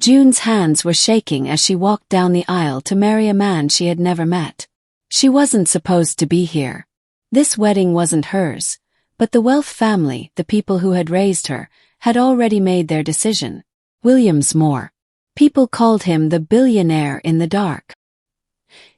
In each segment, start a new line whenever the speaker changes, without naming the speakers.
June's hands were shaking as she walked down the aisle to marry a man she had never met. She wasn't supposed to be here. This wedding wasn't hers, but the Wealth family, the people who had raised her, had already made their decision. Moore. People called him the billionaire in the dark.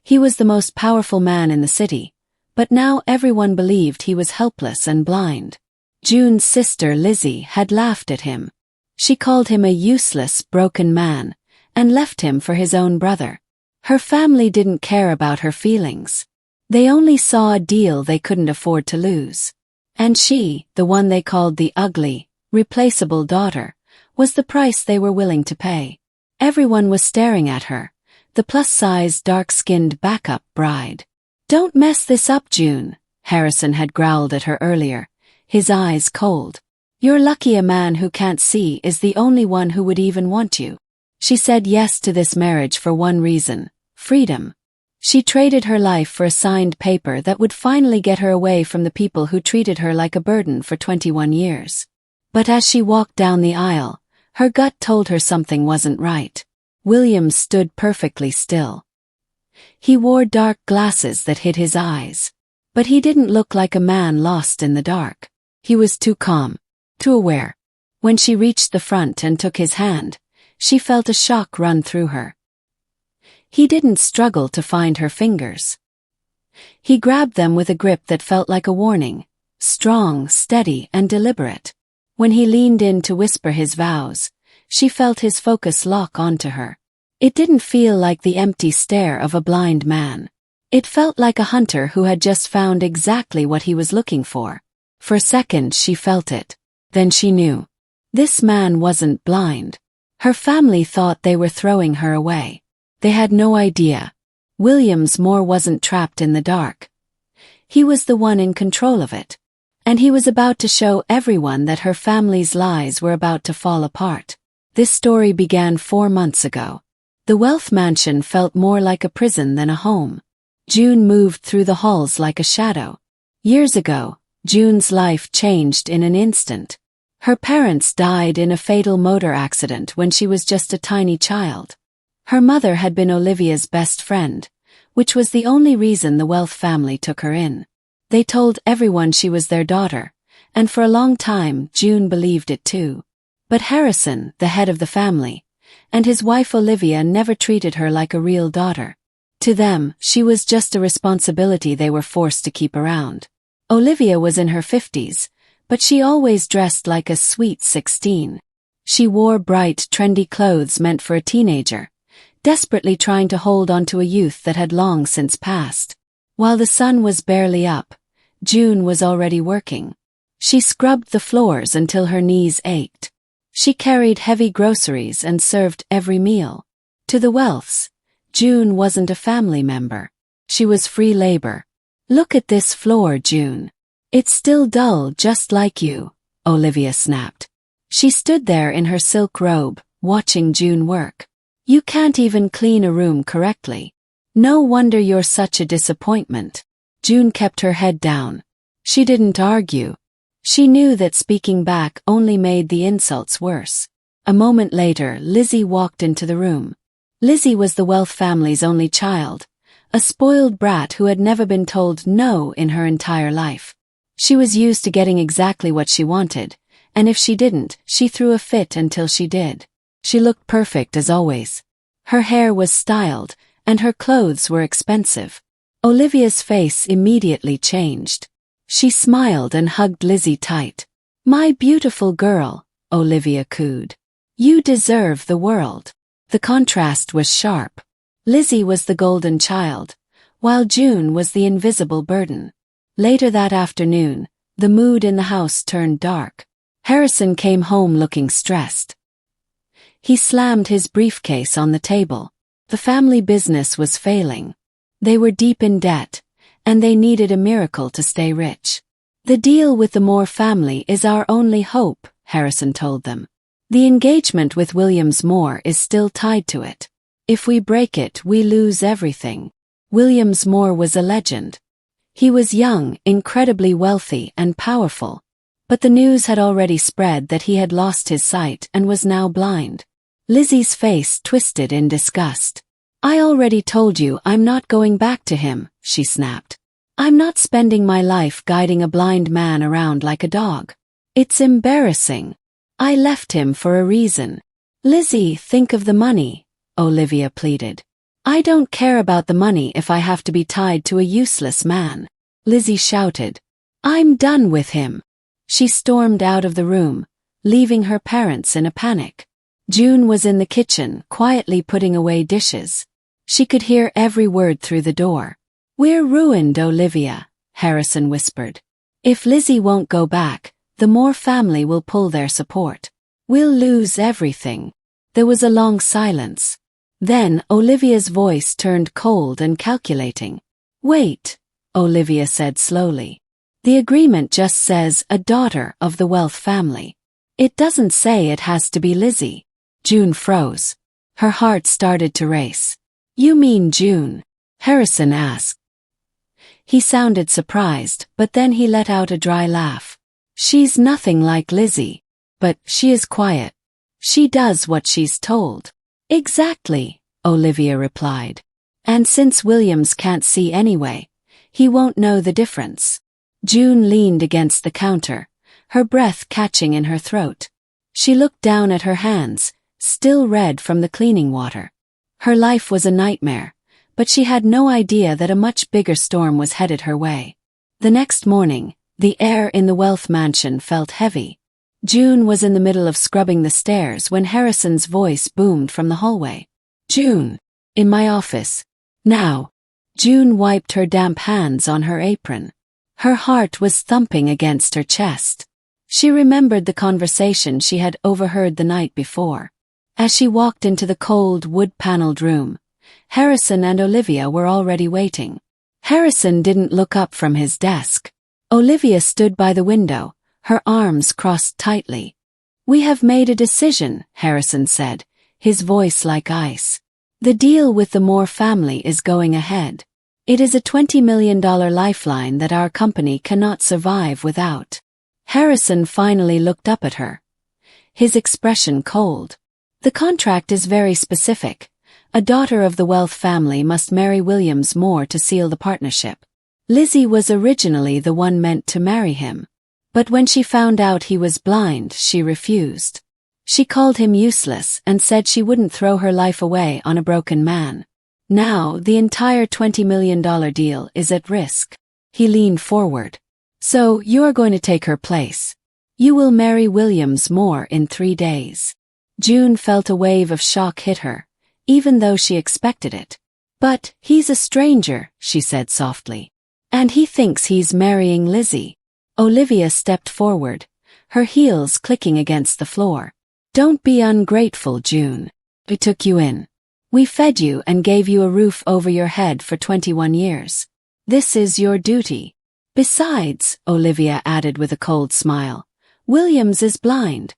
He was the most powerful man in the city, but now everyone believed he was helpless and blind. June's sister Lizzie had laughed at him. She called him a useless, broken man, and left him for his own brother. Her family didn't care about her feelings. They only saw a deal they couldn't afford to lose. And she, the one they called the ugly, replaceable daughter, was the price they were willing to pay. Everyone was staring at her, the plus-size, dark-skinned backup bride. "Don't mess this up, June," Harrison had growled at her earlier, his eyes cold. "You're lucky a man who can't see is the only one who would even want you." She said yes to this marriage for one reason: freedom. She traded her life for a signed paper that would finally get her away from the people who treated her like a burden for 21 years. But as she walked down the aisle, her gut told her something wasn't right. Williams stood perfectly still. He wore dark glasses that hid his eyes. But he didn't look like a man lost in the dark. He was too calm, too aware. When she reached the front and took his hand, she felt a shock run through her. He didn't struggle to find her fingers. He grabbed them with a grip that felt like a warning, strong, steady, and deliberate. When he leaned in to whisper his vows, she felt his focus lock onto her. It didn't feel like the empty stare of a blind man. It felt like a hunter who had just found exactly what he was looking for. For a second she felt it. Then she knew. This man wasn't blind. Her family thought they were throwing her away. They had no idea. Moore wasn't trapped in the dark. He was the one in control of it. And he was about to show everyone that her family's lies were about to fall apart. This story began 4 months ago. The Wealth mansion felt more like a prison than a home. June moved through the halls like a shadow. Years ago, June's life changed in an instant. Her parents died in a fatal motor accident when she was just a tiny child. Her mother had been Olivia's best friend, which was the only reason the Wealth family took her in. They told everyone she was their daughter, and for a long time June believed it too. But Harrison, the head of the family, and his wife Olivia never treated her like a real daughter. To them, she was just a responsibility they were forced to keep around. Olivia was in her 50s, but she always dressed like a sweet 16. She wore bright, trendy clothes meant for a teenager, desperately trying to hold onto a youth that had long since passed. While the sun was barely up, June was already working. She scrubbed the floors until her knees ached. She carried heavy groceries and served every meal. To the Wealths, June wasn't a family member. She was free labor. "Look at this floor, June. It's still dull just like you," Olivia snapped. She stood there in her silk robe, watching June work. "You can't even clean a room correctly. No wonder you're such a disappointment." June kept her head down. She didn't argue. She knew that speaking back only made the insults worse. A moment later, Lizzie walked into the room. Lizzie was the Wealth family's only child, a spoiled brat who had never been told no in her entire life. She was used to getting exactly what she wanted, and if she didn't, she threw a fit until she did. She looked perfect as always. Her hair was styled, and her clothes were expensive. Olivia's face immediately changed. She smiled and hugged Lizzie tight. "My beautiful girl," Olivia cooed. "You deserve the world." The contrast was sharp. Lizzie was the golden child, while June was the invisible burden. Later that afternoon, the mood in the house turned dark. Harrison came home looking stressed. He slammed his briefcase on the table. The family business was failing. They were deep in debt, and they needed a miracle to stay rich. "The deal with the Moore family is our only hope," Harrison told them. "The engagement with Moore is still tied to it. If we break it, we lose everything." Moore was a legend. He was young, incredibly wealthy, and powerful. But the news had already spread that he had lost his sight and was now blind. Lizzie's face twisted in disgust. I already told you I'm not going back to him, she snapped. I'm not spending my life guiding a blind man around like a dog. It's embarrassing. I left him for a reason. Lizzie, think of the money, Olivia pleaded. I don't care about the money if I have to be tied to a useless man. Lizzie shouted. I'm done with him. She stormed out of the room, leaving her parents in a panic. June was in the kitchen, quietly putting away dishes. She could hear every word through the door. We're ruined, Olivia, Harrison whispered. If Lizzie won't go back, the Moore family will pull their support. We'll lose everything. There was a long silence. Then Olivia's voice turned cold and calculating. Wait, Olivia said slowly. The agreement just says a daughter of the Wealth family. It doesn't say it has to be Lizzie. June froze. Her heart started to race. You mean June? Harrison asked. He sounded surprised, but then he let out a dry laugh. She's nothing like Lizzie. But she is quiet. She does what she's told. Exactly, Olivia replied. And since Williams can't see anyway, he won't know the difference. June leaned against the counter, her breath catching in her throat. She looked down at her hands, still red from the cleaning water. Her life was a nightmare, but she had no idea that a much bigger storm was headed her way. The next morning, the air in the Wealth mansion felt heavy. June was in the middle of scrubbing the stairs when Harrison's voice boomed from the hallway. June, in my office. Now. June wiped her damp hands on her apron. Her heart was thumping against her chest. She remembered the conversation she had overheard the night before. As she walked into the cold, wood-paneled room, Harrison and Olivia were already waiting. Harrison didn't look up from his desk. Olivia stood by the window, her arms crossed tightly. We have made a decision, Harrison said, his voice like ice. The deal with the Moore family is going ahead. It is a $20 million lifeline that our company cannot survive without. Harrison finally looked up at her, his expression cold. The contract is very specific. A daughter of the Wealth family must marry Williams Moore to seal the partnership. Lizzie was originally the one meant to marry him. But when she found out he was blind, she refused. She called him useless and said she wouldn't throw her life away on a broken man. Now, the entire $20 million deal is at risk. He leaned forward. So, you are going to take her place. You will marry Williams Moore in 3 days. June felt a wave of shock hit her, even though she expected it. But, he's a stranger, she said softly. And he thinks he's marrying Lizzie. Olivia stepped forward, her heels clicking against the floor. Don't be ungrateful, June. We took you in. We fed you and gave you a roof over your head for 21 years. This is your duty. Besides, Olivia added with a cold smile, Williams is blind.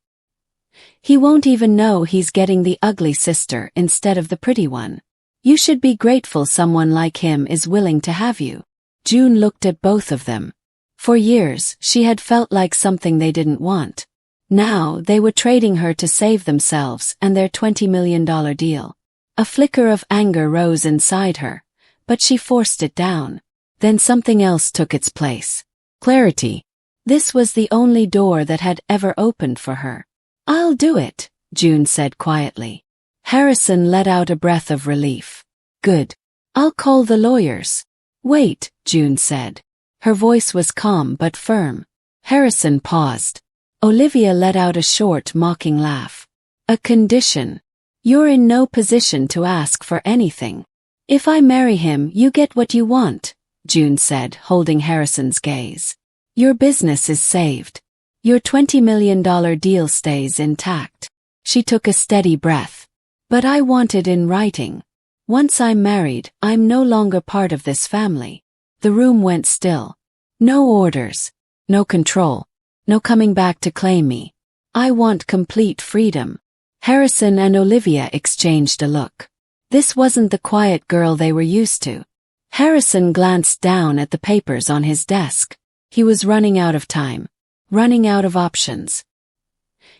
He won't even know he's getting the ugly sister instead of the pretty one. You should be grateful someone like him is willing to have you. June looked at both of them. For years, she had felt like something they didn't want. Now, they were trading her to save themselves and their $20 million deal. A flicker of anger rose inside her, but she forced it down. Then something else took its place. Clarity. This was the only door that had ever opened for her. I'll do it, June said quietly. Harrison let out a breath of relief. Good. I'll call the lawyers. Wait, June said. Her voice was calm but firm. Harrison paused. Olivia let out a short, mocking laugh. A condition. You're in no position to ask for anything. If I marry him, you get what you want, June said, holding Harrison's gaze. Your business is saved. Your $20 million deal stays intact. She took a steady breath. But I want it in writing. Once I'm married, I'm no longer part of this family. The room went still. No orders. No control. No coming back to claim me. I want complete freedom. Harrison and Olivia exchanged a look. This wasn't the quiet girl they were used to. Harrison glanced down at the papers on his desk. He was running out of time. Running out of options.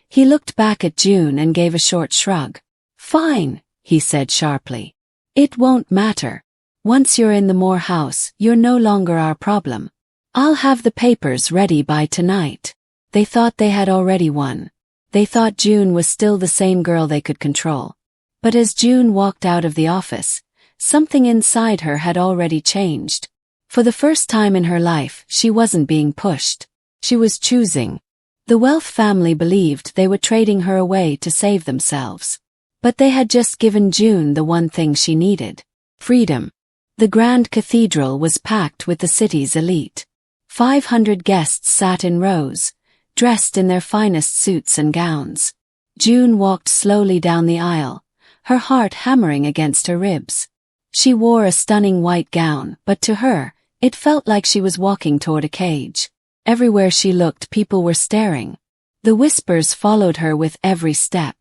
He looked back at June and gave a short shrug. Fine, he said sharply. It won't matter. Once you're in the Moore house, you're no longer our problem. I'll have the papers ready by tonight. They thought they had already won. They thought June was still the same girl they could control. But as June walked out of the office, something inside her had already changed. For the first time in her life, she wasn't being pushed. She was choosing. The Wealth family believed they were trading her away to save themselves. But they had just given June the one thing she needed: freedom. The Grand Cathedral was packed with the city's elite. 500 guests sat in rows, dressed in their finest suits and gowns. June walked slowly down the aisle, her heart hammering against her ribs. She wore a stunning white gown, but to her, it felt like she was walking toward a cage. Everywhere she looked, people were staring. The whispers followed her with every step.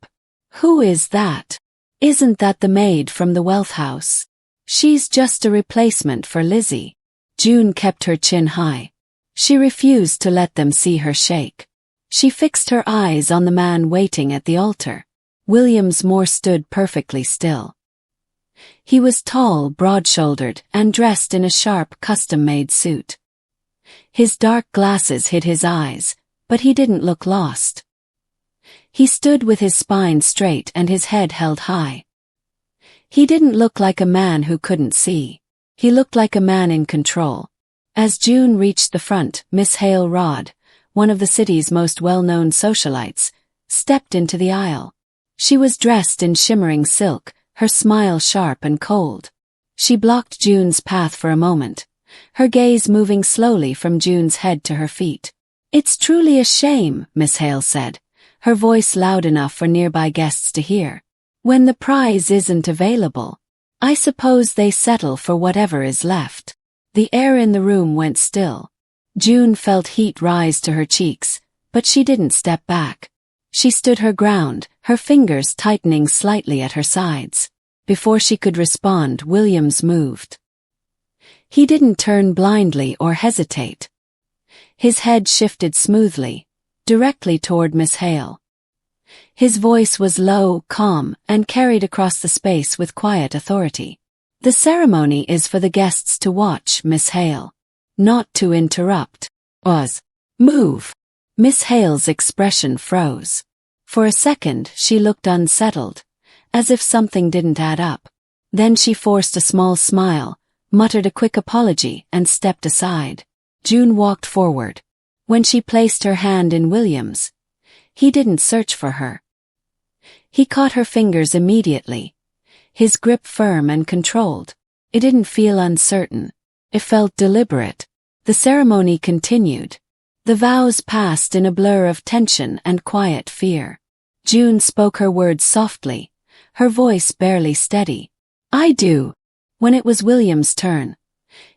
Who is that? Isn't that the maid from the Wealth house? She's just a replacement for Lizzie. June kept her chin high. She refused to let them see her shake. She fixed her eyes on the man waiting at the altar. Williams Moore stood perfectly still. He was tall, broad-shouldered, and dressed in a sharp, custom-made suit. His dark glasses hid his eyes, but he didn't look lost. He stood with his spine straight and his head held high. He didn't look like a man who couldn't see. He looked like a man in control. As June reached the front, Miss Hale Rodd, one of the city's most well-known socialites, stepped into the aisle. She was dressed in shimmering silk, her smile sharp and cold. She blocked June's path for a moment, her gaze moving slowly from June's head to her feet. "It's truly a shame," Miss Hale said, her voice loud enough for nearby guests to hear. "When the prize isn't available, I suppose they settle for whatever is left." The air in the room went still. June felt heat rise to her cheeks, but she didn't step back. She stood her ground, her fingers tightening slightly at her sides. Before she could respond, Williams moved. He didn't turn blindly or hesitate. His head shifted smoothly, directly toward Miss Hale. His voice was low, calm, and carried across the space with quiet authority. "The ceremony is for the guests to watch, Miss Hale. Not to interrupt. Move." Miss Hale's expression froze. For a second, she looked unsettled, as if something didn't add up. Then she forced a small smile, muttered a quick apology, and stepped aside. June walked forward. When she placed her hand in Williams', he didn't search for her. He caught her fingers immediately, his grip firm and controlled. It didn't feel uncertain. It felt deliberate. The ceremony continued. The vows passed in a blur of tension and quiet fear. June spoke her words softly, her voice barely steady. "I do." When it was William's turn,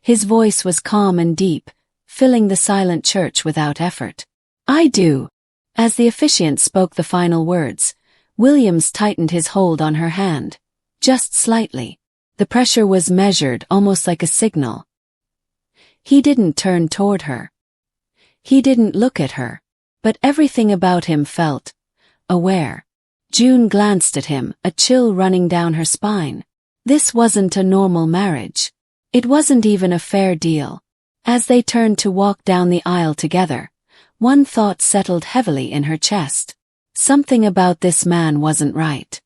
his voice was calm and deep, filling the silent church without effort. "I do." As the officiant spoke the final words, Williams tightened his hold on her hand, just slightly. The pressure was measured, almost like a signal. He didn't turn toward her. He didn't look at her. But everything about him felt aware. June glanced at him, a chill running down her spine. This wasn't a normal marriage. It wasn't even a fair deal. As they turned to walk down the aisle together, one thought settled heavily in her chest. Something about this man wasn't right.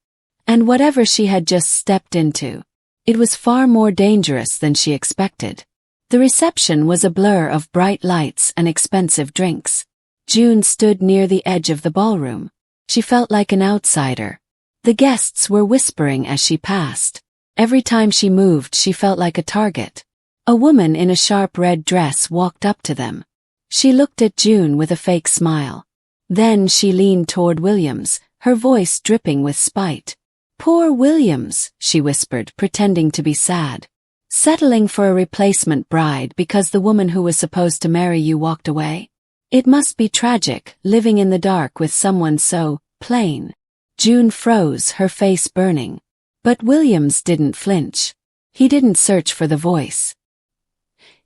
And whatever she had just stepped into, it was far more dangerous than she expected. The reception was a blur of bright lights and expensive drinks. June stood near the edge of the ballroom. She felt like an outsider. The guests were whispering as she passed. Every time she moved, she felt like a target. A woman in a sharp red dress walked up to them. She looked at June with a fake smile. Then she leaned toward Williams, her voice dripping with spite. "Poor Williams," she whispered, pretending to be sad. "Settling for a replacement bride because the woman who was supposed to marry you walked away? It must be tragic, living in the dark with someone so plain." June froze, her face burning. But Williams didn't flinch. He didn't search for the voice.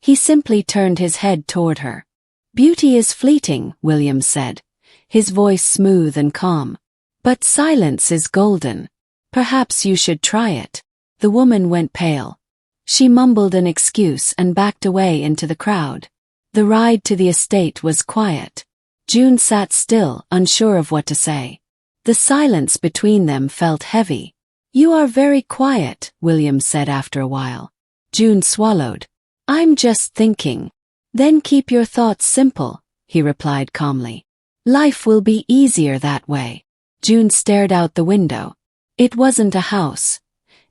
He simply turned his head toward her. "Beauty is fleeting," Williams said, his voice smooth and calm. "But silence is golden. Perhaps you should try it. The woman went pale. She mumbled an excuse and backed away into the crowd. The ride to the estate was quiet. June sat still, unsure of what to say. The silence between them felt heavy. You are very quiet, William said after a while. June swallowed. I'm just thinking. Then keep your thoughts simple, he replied calmly. Life will be easier that way. June stared out the window. It wasn't a house.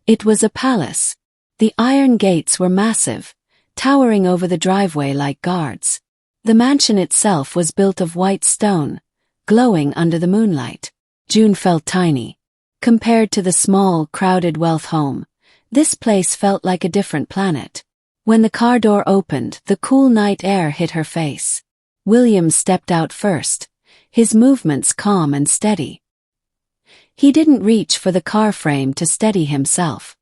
It was a palace. The iron gates were massive, towering over the driveway like guards. The mansion itself was built of white stone, glowing under the moonlight. June felt tiny. Compared to the small, crowded Wealth home, this place felt like a different planet. When the car door opened, the cool night air hit her face. William stepped out first, his movements calm and steady. He didn't reach for the car frame to steady himself.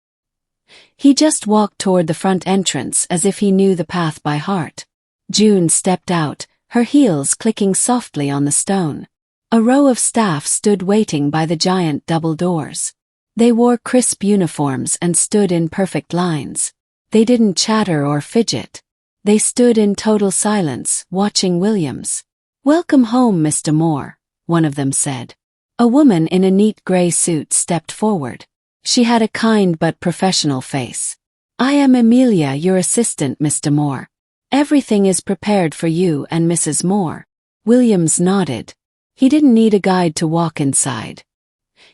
He just walked toward the front entrance as if he knew the path by heart. June stepped out, her heels clicking softly on the stone. A row of staff stood waiting by the giant double doors. They wore crisp uniforms and stood in perfect lines. They didn't chatter or fidget. They stood in total silence, watching Williams. Welcome home, Mr. Moore, one of them said. A woman in a neat gray suit stepped forward. She had a kind but professional face. I am Amelia, your assistant, Mr. Moore. Everything is prepared for you and Mrs. Moore. Williams nodded. He didn't need a guide to walk inside.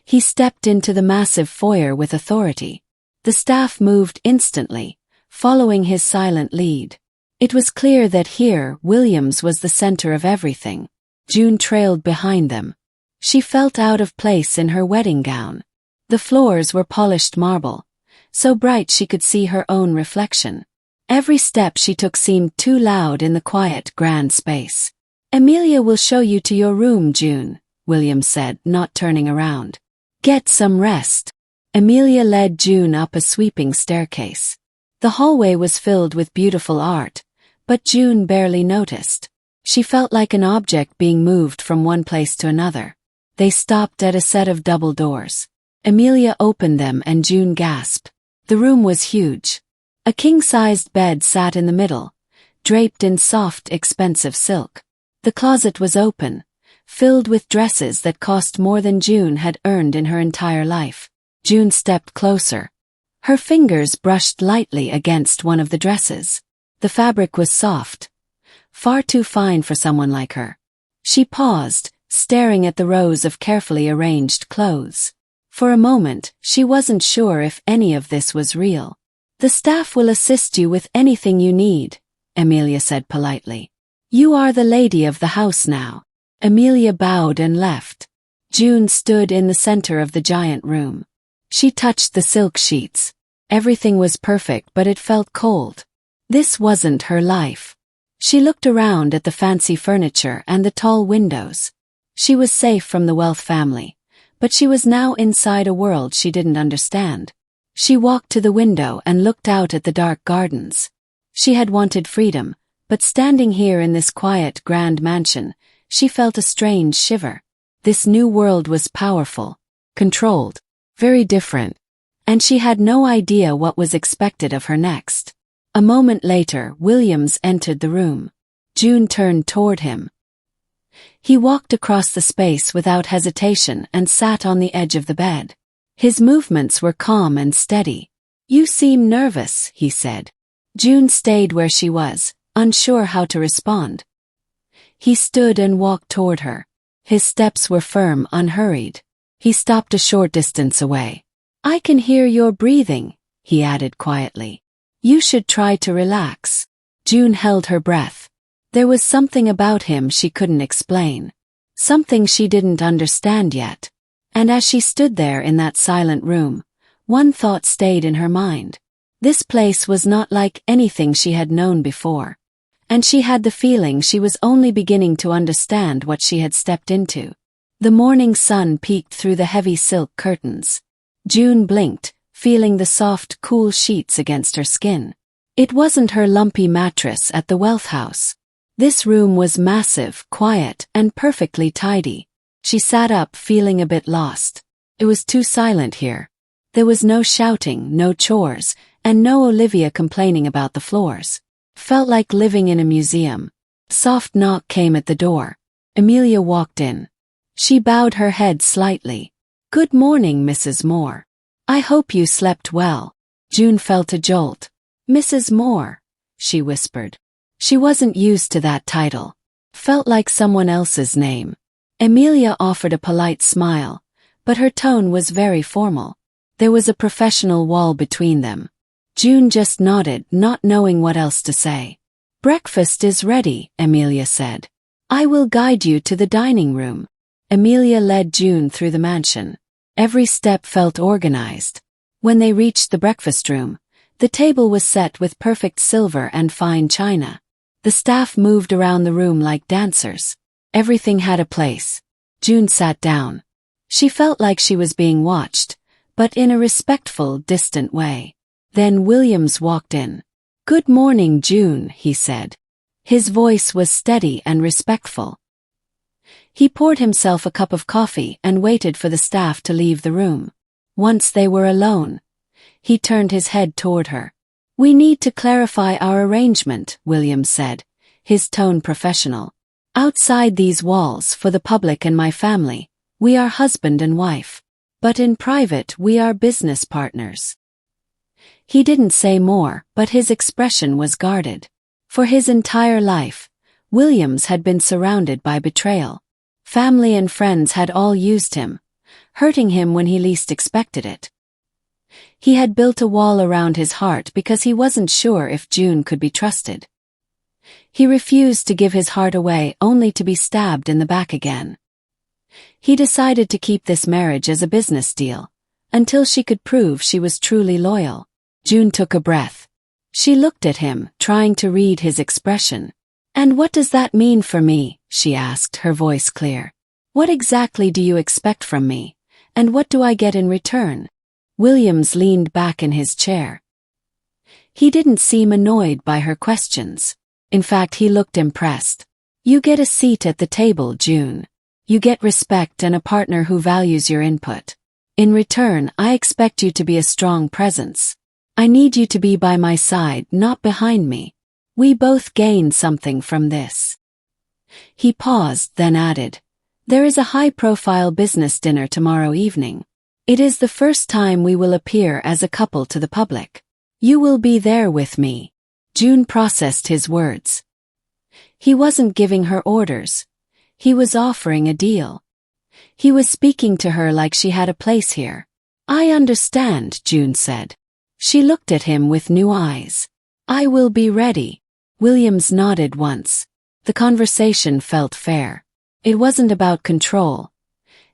He stepped into the massive foyer with authority. The staff moved instantly, following his silent lead. It was clear that here, Williams was the center of everything. June trailed behind them. She felt out of place in her wedding gown. The floors were polished marble, so bright she could see her own reflection. Every step she took seemed too loud in the quiet, grand space. Amelia will show you to your room, June, William said, not turning around. Get some rest. Amelia led June up a sweeping staircase. The hallway was filled with beautiful art, but June barely noticed. She felt like an object being moved from one place to another. They stopped at a set of double doors. Amelia opened them and June gasped. The room was huge. A king-sized bed sat in the middle, draped in soft, expensive silk. The closet was open, filled with dresses that cost more than June had earned in her entire life. June stepped closer. Her fingers brushed lightly against one of the dresses. The fabric was soft, far too fine for someone like her. She paused, staring at the rows of carefully arranged clothes. For a moment, she wasn't sure if any of this was real. The staff will assist you with anything you need, Amelia said politely. You are the lady of the house now. Amelia bowed and left. June stood in the center of the giant room. She touched the silk sheets. Everything was perfect, but it felt cold. This wasn't her life. She looked around at the fancy furniture and the tall windows. She was safe from the Wealth family, but she was now inside a world she didn't understand. She walked to the window and looked out at the dark gardens. She had wanted freedom, but standing here in this quiet, grand mansion, she felt a strange shiver. This new world was powerful, controlled, very different, and she had no idea what was expected of her next. A moment later, Williams entered the room. June turned toward him. He walked across the space without hesitation and sat on the edge of the bed. His movements were calm and steady. You seem nervous, he said. June stayed where she was, unsure how to respond. He stood and walked toward her. His steps were firm, unhurried. He stopped a short distance away. I can hear your breathing, he added quietly. You should try to relax. June held her breath. There was something about him she couldn't explain. Something she didn't understand yet. And as she stood there in that silent room, one thought stayed in her mind. This place was not like anything she had known before. And she had the feeling she was only beginning to understand what she had stepped into. The morning sun peeked through the heavy silk curtains. June blinked, feeling the soft, cool sheets against her skin. It wasn't her lumpy mattress at the Wealth house. This room was massive, quiet, and perfectly tidy. She sat up, feeling a bit lost. It was too silent here. There was no shouting, no chores, and no Olivia complaining about the floors. Felt like living in a museum. Soft knock came at the door. Amelia walked in. She bowed her head slightly. "Good morning, Mrs. Moore. I hope you slept well." June felt a jolt. "Mrs. Moore," she whispered. She wasn't used to that title. Felt like someone else's name. Amelia offered a polite smile, but her tone was very formal. There was a professional wall between them. June just nodded, not knowing what else to say. "Breakfast is ready," Amelia said. "I will guide you to the dining room." Amelia led June through the mansion. Every step felt organized. When they reached the breakfast room, the table was set with perfect silver and fine china. The staff moved around the room like dancers. Everything had a place. June sat down. She felt like she was being watched, but in a respectful, distant way. Then Williams walked in. "Good morning, June," he said. His voice was steady and respectful. He poured himself a cup of coffee and waited for the staff to leave the room. Once they were alone, he turned his head toward her. "We need to clarify our arrangement," Williams said, his tone professional. "Outside these walls, for the public and my family, we are husband and wife. But in private, we are business partners." He didn't say more, but his expression was guarded. For his entire life, Williams had been surrounded by betrayal. Family and friends had all used him, hurting him when he least expected it. He had built a wall around his heart because he wasn't sure if June could be trusted. He refused to give his heart away only to be stabbed in the back again. He decided to keep this marriage as a business deal, until she could prove she was truly loyal. June took a breath. She looked at him, trying to read his expression. "And what does that mean for me?" she asked, her voice clear. "What exactly do you expect from me, and what do I get in return?" Williams leaned back in his chair. He didn't seem annoyed by her questions. In fact, he looked impressed. "You get a seat at the table, June. You get respect and a partner who values your input. In return, I expect you to be a strong presence. I need you to be by my side, not behind me. We both gain something from this." He paused, then added, "There is a high-profile business dinner tomorrow evening. It is the first time we will appear as a couple to the public. You will be there with me." June processed his words. He wasn't giving her orders. He was offering a deal. He was speaking to her like she had a place here. "I understand," June said. She looked at him with new eyes. "I will be ready." Williams nodded once. The conversation felt fair. It wasn't about control.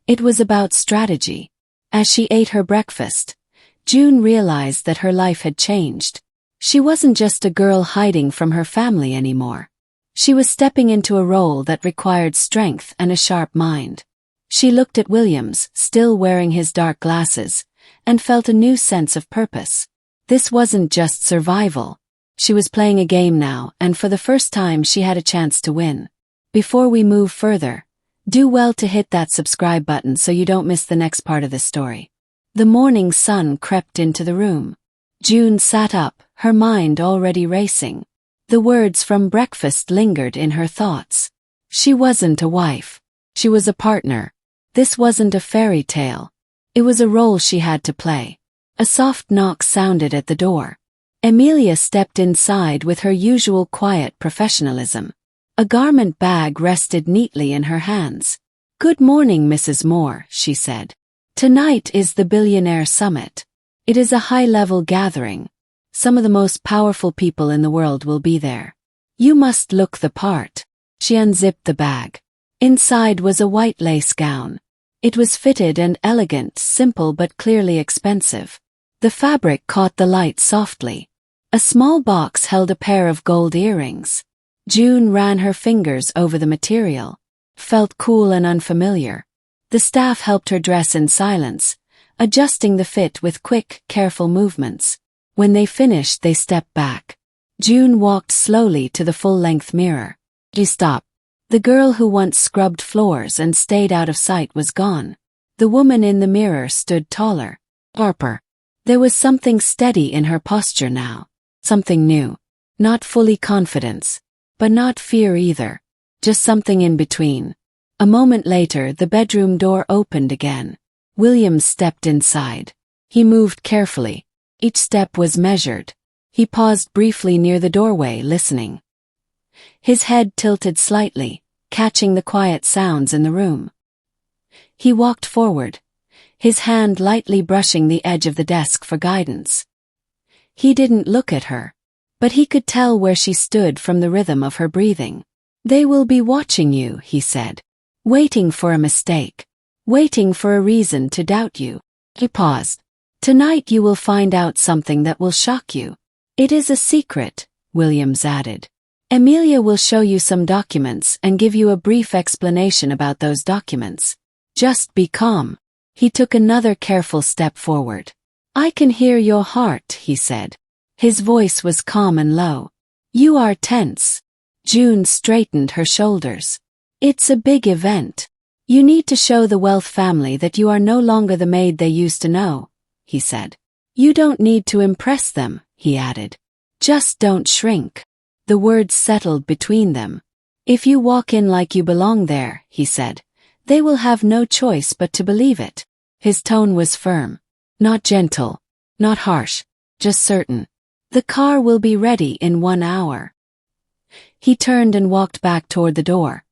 It was about strategy. As she ate her breakfast, June realized that her life had changed. She wasn't just a girl hiding from her family anymore. She was stepping into a role that required strength and a sharp mind. She looked at Williams, still wearing his dark glasses, and felt a new sense of purpose. This wasn't just survival. She was playing a game now, and for the first time she had a chance to win. Before we move further, do well to hit that subscribe button so you don't miss the next part of this story. The morning sun crept into the room. June sat up, her mind already racing. The words from breakfast lingered in her thoughts. She wasn't a wife. She was a partner. This wasn't a fairy tale. It was a role she had to play. A soft knock sounded at the door. Amelia stepped inside with her usual quiet professionalism. A garment bag rested neatly in her hands. "Good morning, Mrs. Moore," she said. "Tonight is the Billionaire Summit. It is a high-level gathering. Some of the most powerful people in the world will be there. You must look the part." She unzipped the bag. Inside was a white lace gown. It was fitted and elegant, simple but clearly expensive. The fabric caught the light softly. A small box held a pair of gold earrings. June ran her fingers over the material. Felt cool and unfamiliar. The staff helped her dress in silence, adjusting the fit with quick, careful movements. When they finished, they stepped back. June walked slowly to the full-length mirror. She stopped. The girl who once scrubbed floors and stayed out of sight was gone. The woman in the mirror stood taller. Harper. There was something steady in her posture now. Something new. Not fully confidence. But not fear either. Just something in between. A moment later, the bedroom door opened again. Williams stepped inside. He moved carefully. Each step was measured. He paused briefly near the doorway, listening. His head tilted slightly, catching the quiet sounds in the room. He walked forward, his hand lightly brushing the edge of the desk for guidance. He didn't look at her, but he could tell where she stood from the rhythm of her breathing. "They will be watching you," he said. "Waiting for a mistake. Waiting for a reason to doubt you." He paused. "Tonight you will find out something that will shock you." "It is a secret," Williams added. "Emilia will show you some documents and give you a brief explanation about those documents. Just be calm." He took another careful step forward. "I can hear your heart," he said. His voice was calm and low. "You are tense." June straightened her shoulders. "It's a big event. You need to show the Wealth family that you are no longer the maid they used to know," he said. "You don't need to impress them," he added. "Just don't shrink." The words settled between them. "If you walk in like you belong there," he said, "they will have no choice but to believe it." His tone was firm. Not gentle. Not harsh. Just certain. "The car will be ready in 1 hour." He turned and walked back toward the door.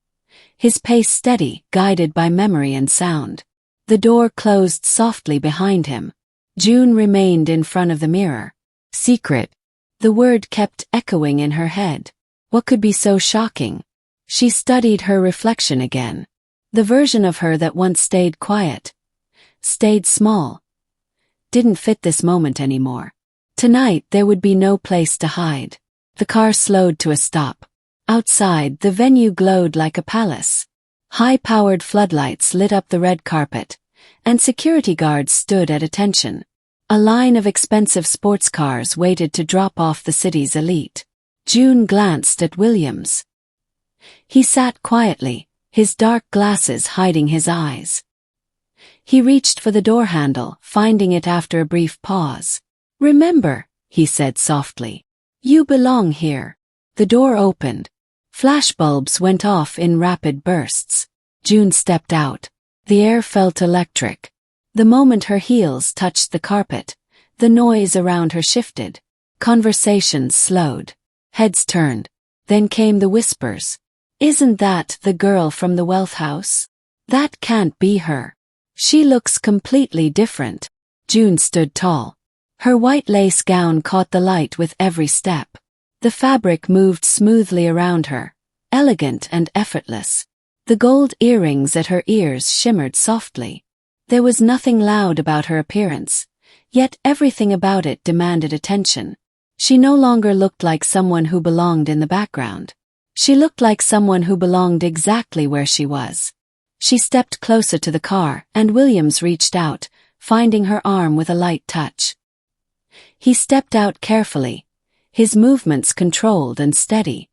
His pace steady, guided by memory and sound. The door closed softly behind him. June remained in front of the mirror. Secret. The word kept echoing in her head. What could be so shocking? She studied her reflection again. The version of her that once stayed quiet, stayed small, didn't fit this moment anymore. Tonight there would be no place to hide. The car slowed to a stop. Outside, the venue glowed like a palace. High-powered floodlights lit up the red carpet, and security guards stood at attention. A line of expensive sports cars waited to drop off the city's elite. June glanced at Williams. He sat quietly, his dark glasses hiding his eyes. He reached for the door handle, finding it after a brief pause. "Remember," he said softly, "you belong here." The door opened. Flashbulbs went off in rapid bursts. June stepped out. The air felt electric. The moment her heels touched the carpet, the noise around her shifted. Conversations slowed. Heads turned. Then came the whispers. "Isn't that the girl from the Wealth house? That can't be her. She looks completely different." June stood tall. Her white lace gown caught the light with every step. The fabric moved smoothly around her, elegant and effortless. The gold earrings at her ears shimmered softly. There was nothing loud about her appearance, yet everything about it demanded attention. She no longer looked like someone who belonged in the background. She looked like someone who belonged exactly where she was. She stepped closer to the car, and Williams reached out, finding her arm with a light touch. He stepped out carefully, his movements controlled and steady.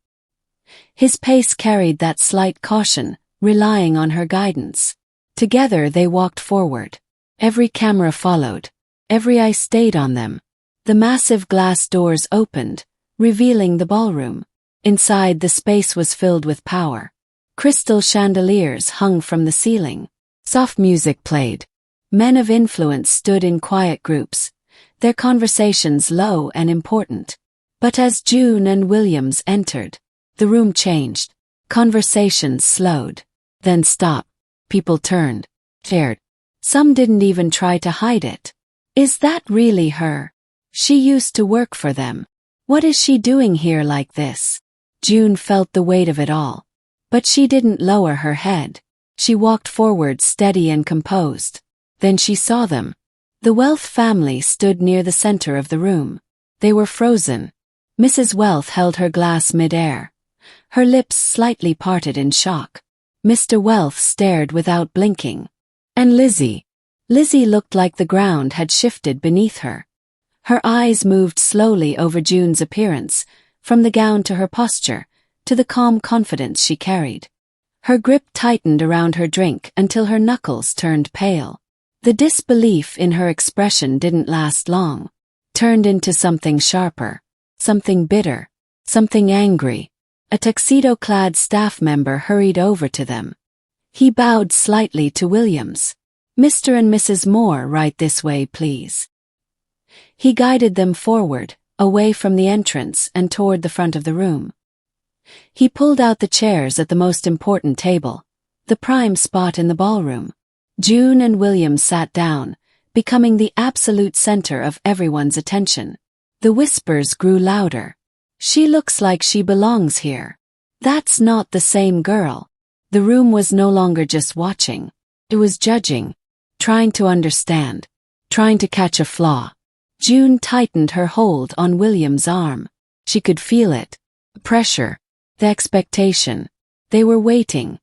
His pace carried that slight caution, relying on her guidance. Together they walked forward. Every camera followed. Every eye stayed on them. The massive glass doors opened, revealing the ballroom. Inside, the space was filled with power. Crystal chandeliers hung from the ceiling. Soft music played. Men of influence stood in quiet groups, their conversations low and important. But as June and Williams entered, the room changed. Conversations slowed, then stopped. People turned, stared. Some didn't even try to hide it. "Is that really her? She used to work for them. What is she doing here like this?" June felt the weight of it all. But she didn't lower her head. She walked forward steady and composed. Then she saw them. The Wealth family stood near the center of the room. They were frozen. Mrs. Wealth held her glass mid-air, her lips slightly parted in shock. Mr. Wealth stared without blinking. And Lizzie. Lizzie looked like the ground had shifted beneath her. Her eyes moved slowly over June's appearance, from the gown to her posture, to the calm confidence she carried. Her grip tightened around her drink until her knuckles turned pale. The disbelief in her expression didn't last long. Turned into something sharper, something bitter, something angry. A tuxedo-clad staff member hurried over to them. He bowed slightly to Williams. "Mr. and Mrs. Moore, right this way, please." He guided them forward, away from the entrance and toward the front of the room. He pulled out the chairs at the most important table, the prime spot in the ballroom. June and Williams sat down, becoming the absolute center of everyone's attention. The whispers grew louder. "She looks like she belongs here. That's not the same girl." The room was no longer just watching. It was judging, trying to understand, trying to catch a flaw. June tightened her hold on William's arm. She could feel it. The pressure, the expectation. They were waiting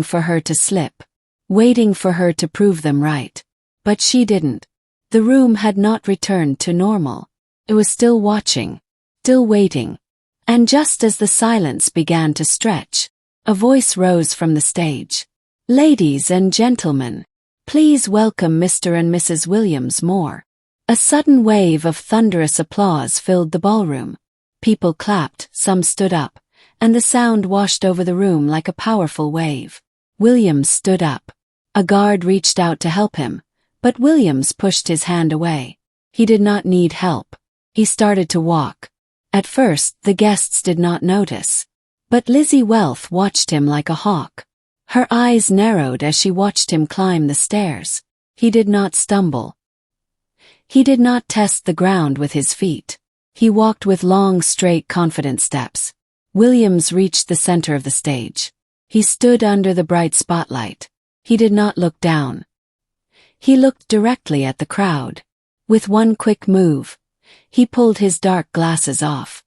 for her to slip, waiting for her to prove them right. But she didn't. The room had not returned to normal. It was still watching, still waiting. And just as the silence began to stretch, a voice rose from the stage. "Ladies and gentlemen, please welcome Mr. and Mrs. Williams Moore." A sudden wave of thunderous applause filled the ballroom. People clapped, some stood up, and the sound washed over the room like a powerful wave. Williams stood up. A guard reached out to help him, but Williams pushed his hand away. He did not need help. He started to walk. At first, the guests did not notice. But Lizzie Wealth watched him like a hawk. Her eyes narrowed as she watched him climb the stairs. He did not stumble. He did not test the ground with his feet. He walked with long, straight, confident steps. Williams reached the center of the stage. He stood under the bright spotlight. He did not look down. He looked directly at the crowd. With one quick move, he pulled his dark glasses off.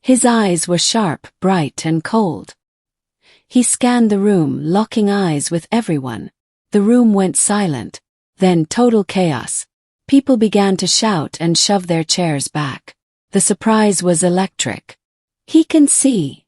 His eyes were sharp, bright, and cold. He scanned the room, locking eyes with everyone. The room went silent. Then total chaos. People began to shout and shove their chairs back. The surprise was electric. "He can see!"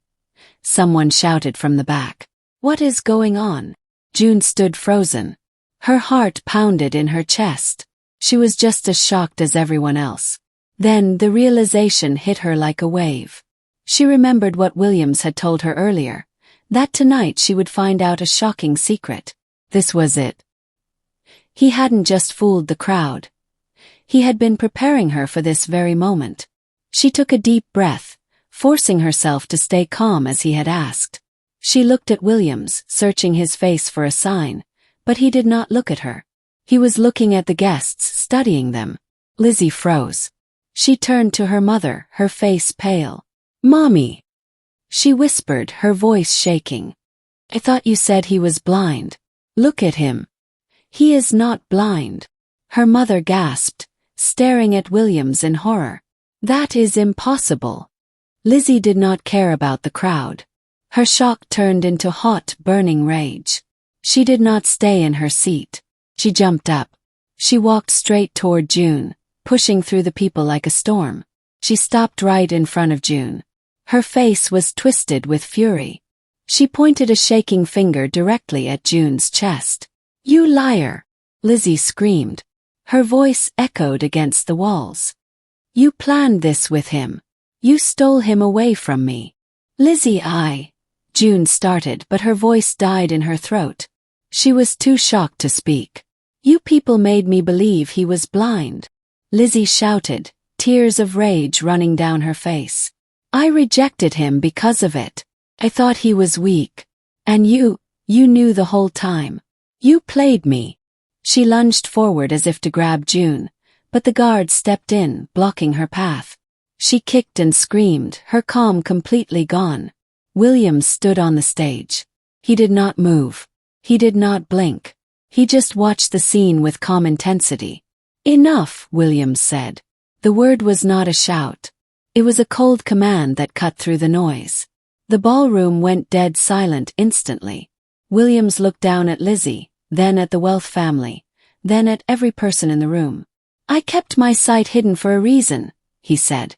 someone shouted from the back. "What is going on?" June stood frozen. Her heart pounded in her chest. She was just as shocked as everyone else. Then the realization hit her like a wave. She remembered what Williams had told her earlier, that tonight she would find out a shocking secret. This was it. He hadn't just fooled the crowd. He had been preparing her for this very moment. She took a deep breath, forcing herself to stay calm as he had asked. She looked at Williams, searching his face for a sign, but he did not look at her. He was looking at the guests, studying them. Lizzie froze. She turned to her mother, her face pale. "Mommy," she whispered, her voice shaking. "I thought you said he was blind. Look at him. He is not blind." Her mother gasped, staring at Williams in horror. "That is impossible." Lizzie did not care about the crowd. Her shock turned into hot, burning rage. She did not stay in her seat. She jumped up. She walked straight toward June, pushing through the people like a storm. She stopped right in front of June. Her face was twisted with fury. She pointed a shaking finger directly at June's chest. "You liar!" Lizzie screamed. Her voice echoed against the walls. "You planned this with him. You stole him away from me." "Lizzie, June started, but her voice died in her throat. She was too shocked to speak. "You people made me believe he was blind," Lizzie shouted, tears of rage running down her face. "I rejected him because of it. I thought he was weak. And you knew the whole time. You played me." She lunged forward as if to grab June, but the guard stepped in, blocking her path. She kicked and screamed, her calm completely gone. Williams stood on the stage. He did not move. He did not blink. He just watched the scene with calm intensity. "Enough," Williams said. The word was not a shout. It was a cold command that cut through the noise. The ballroom went dead silent instantly. Williams looked down at Lizzie, then at the Wealth family, then at every person in the room. "I kept my sight hidden for a reason," he said,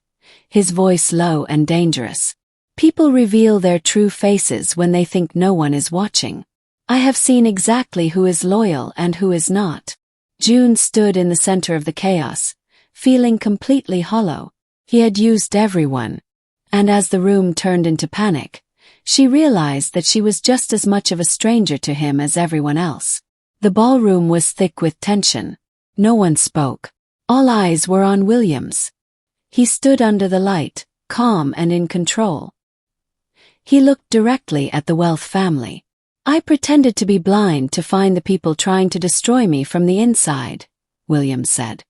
his voice low and dangerous. "People reveal their true faces when they think no one is watching. I have seen exactly who is loyal and who is not. June stood in the center of the chaos, feeling completely hollow. He had used everyone. And as the room turned into panic, she realized that she was just as much of a stranger to him as everyone else. The ballroom was thick with tension. No one spoke. All eyes were on Williams. He stood under the light, calm and in control. He looked directly at the Wealth family. "I pretended to be blind to find the people trying to destroy me from the inside," Williams said.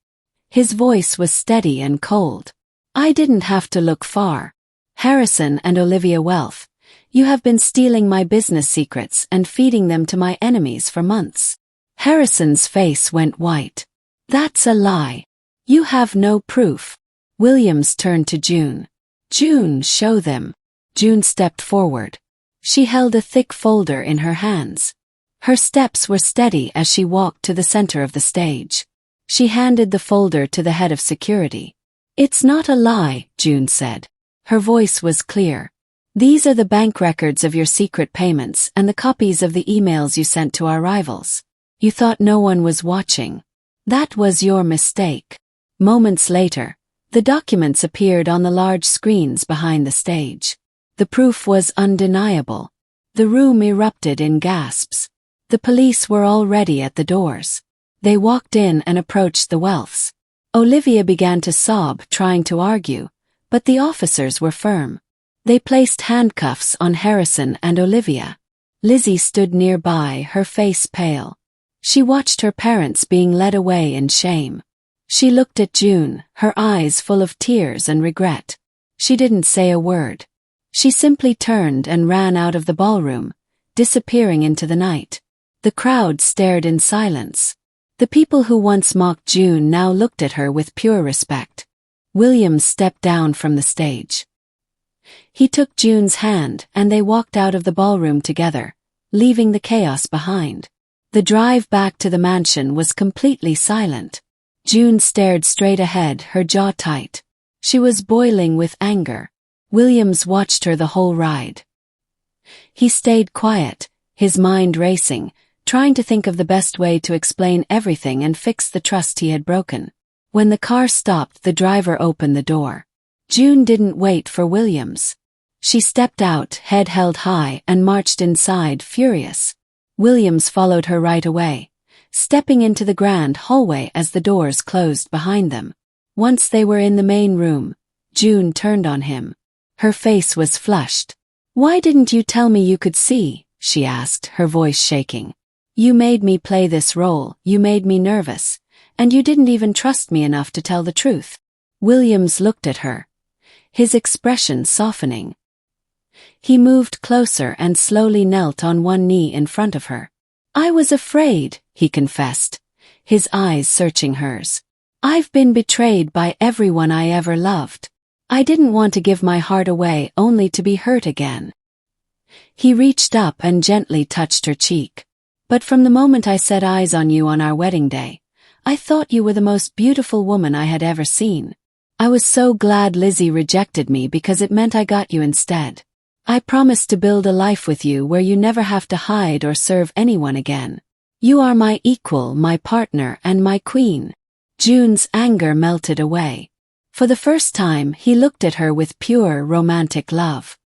His voice was steady and cold. "I didn't have to look far. Harrison and Olivia Wealth, you have been stealing my business secrets and feeding them to my enemies for months." Harrison's face went white. "That's a lie. You have no proof." Williams turned to June. "June, show them." June stepped forward. She held a thick folder in her hands. Her steps were steady as she walked to the center of the stage. She handed the folder to the head of security. "It's not a lie," June said. Her voice was clear. "These are the bank records of your secret payments and the copies of the emails you sent to our rivals. You thought no one was watching. That was your mistake." Moments later, the documents appeared on the large screens behind the stage. The proof was undeniable. The room erupted in gasps. The police were already at the doors. They walked in and approached the Wealths. Olivia began to sob, trying to argue, but the officers were firm. They placed handcuffs on Harrison and Olivia. Lizzie stood nearby, her face pale. She watched her parents being led away in shame. She looked at June, her eyes full of tears and regret. She didn't say a word. She simply turned and ran out of the ballroom, disappearing into the night. The crowd stared in silence. The people who once mocked June now looked at her with pure respect. Williams stepped down from the stage. He took June's hand and they walked out of the ballroom together, leaving the chaos behind. The drive back to the mansion was completely silent. June stared straight ahead, her jaw tight. She was boiling with anger. Williams watched her the whole ride. He stayed quiet, his mind racing, trying to think of the best way to explain everything and fix the trust he had broken. When the car stopped, the driver opened the door. June didn't wait for Williams. She stepped out, head held high, and marched inside, furious. Williams followed her right away, stepping into the grand hallway as the doors closed behind them. Once they were in the main room, June turned on him. Her face was flushed. "Why didn't you tell me you could see?" she asked, her voice shaking. "You made me play this role, you made me nervous, and you didn't even trust me enough to tell the truth." Williams looked at her, his expression softening. He moved closer and slowly knelt on one knee in front of her. "I was afraid," he confessed, his eyes searching hers. "I've been betrayed by everyone I ever loved. I didn't want to give my heart away only to be hurt again." He reached up and gently touched her cheek. "But from the moment I set eyes on you on our wedding day, I thought you were the most beautiful woman I had ever seen. I was so glad Lizzie rejected me because it meant I got you instead. I promised to build a life with you where you never have to hide or serve anyone again. You are my equal, my partner, and my queen." June's anger melted away. For the first time, he looked at her with pure, romantic love.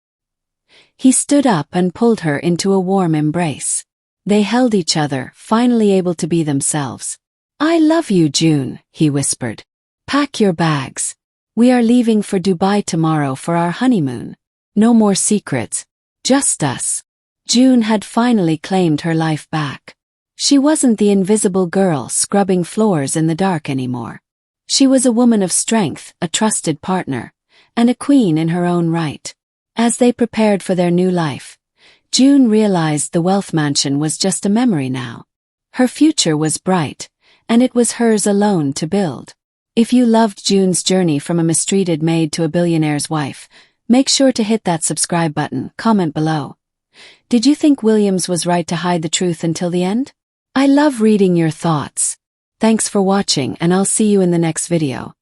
He stood up and pulled her into a warm embrace. They held each other, finally able to be themselves. "I love you, June," he whispered. "Pack your bags. We are leaving for Dubai tomorrow for our honeymoon. No more secrets. Just us." June had finally claimed her life back. She wasn't the invisible girl scrubbing floors in the dark anymore. She was a woman of strength, a trusted partner, and a queen in her own right. As they prepared for their new life, June realized the Wealth mansion was just a memory now. Her future was bright, and it was hers alone to build. If you loved June's journey from a mistreated maid to a billionaire's wife, make sure to hit that subscribe button, comment below. Did you think Williams was right to hide the truth until the end? I love reading your thoughts. Thanks for watching, and I'll see you in the next video.